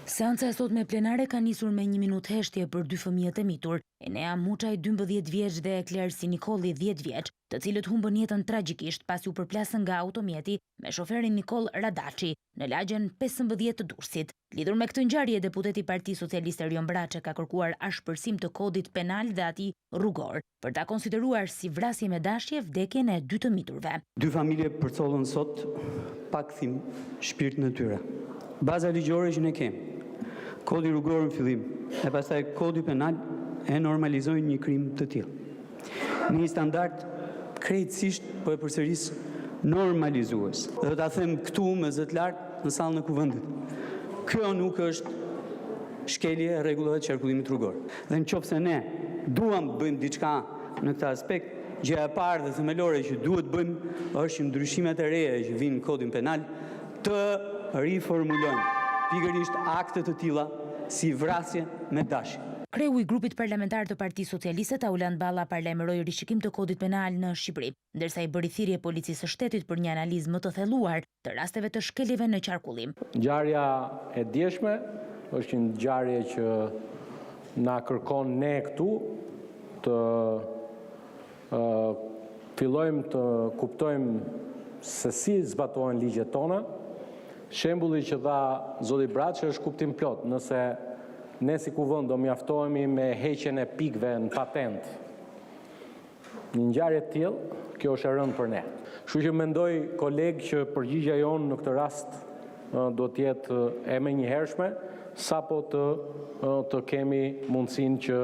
Seanca e sotme plenare ka nisur me 1 minutë heshtje për 2 fëmijët e mitur, Enea Muçaj 12 vjeç dhe Klersi Nikoli 10 vjeç, të cilët humbën jetën tragjikisht pasi u përplasën nga automjeti me shoferin Nikol Radaçi në lagjen 15 të Durrësit. Lidhur me këtë ngjarje, deputeti i Partisë Socialiste Erion Braçe ka kërkuar ashpërsim të kodit penal dhe atij rrugor, për ta konsideruar si vrasje me dashje vdekjen e 2 të miturve. 2 familje përcollën sot pa kthim shpirtin e tyre. Baza ligjore që ne kemi, kodi rrugor në fillim, e pastaj kodi penal e normalizojnë një krim të tillë. Një standard krejtësisht po e përsëris normalizues. Dhe ta them këtu me zë të lartë në sallën e kuvendit. Kjo nuk është shkelje e rregullave të qarkullimit rrugor. Dhe nëse ne duam të bëjmë diçka në këtë aspekt, gjëja e parë dhe themelore që duhet bëjmë është që ndryshimet e reja që vinë në kodin penal të riformulojnë pikërisht akte të tilla si vrasje me dashje. Kreu i grupit parlamentar të Partisë Socialiste Tauland Balla paralajmëroi rishikim të kodit penal në Shqipëri, ndërsa i bëri thirrje policisë së shtetit për një analizë më të thelluar të rasteve të shkeljeve në qarkullim. Ngjarja e djeshme është një ngjarje që na kërkon ne këtu të fillojmë të kuptojmë se si zbatohen ligjet tona. Shembulli që dha zoti Braçi është kuptim plot, nëse ne si kuvend do mjaftohemi me heqjen e pikëve në patent. Një ngjarje të tillë, kjo është e rëndë për ne. Kështu që mendoj koleg që përgjigjja jonë në këtë rast do të jetë e menjëhershme, sapo të kemi mundësinë që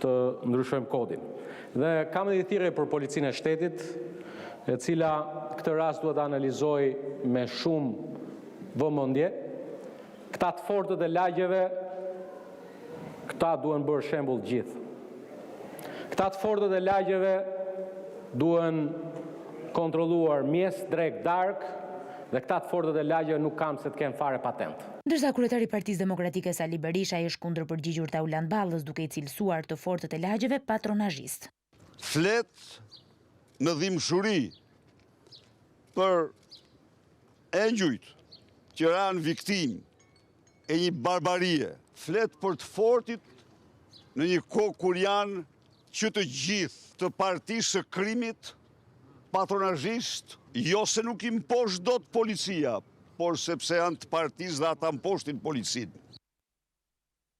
të ndryshojmë kodin. Dhe kam edhe thirrje për policinë e shtetit, e cila këtë rast duhet të analizoj me shumë vëmendje. Këta të fortët e lagjeve, këta duhen bërë shembull gjithë. Këta të fortët e lagjeve duhen kontrolluar mjes, drek, dark, dhe këta të fortët e lagjeve nuk kanë se të kenë fare patent. Ndërsa kryetari i Partisë Demokratike Sali Berisha është kundër përgjigjur Tauland Ballës, duke i cilësuar të fortët e lagjeve patronazhist. Flet në dhimbshuri për engjujt që janë viktimë e një barbarie, flet për të fortit në një kohë kur janë që të gjithë të partisë së krimit patronazhist, jo se nuk i mposh dot policia, por sepse janë të partisë dhe ata mposhtin policinë.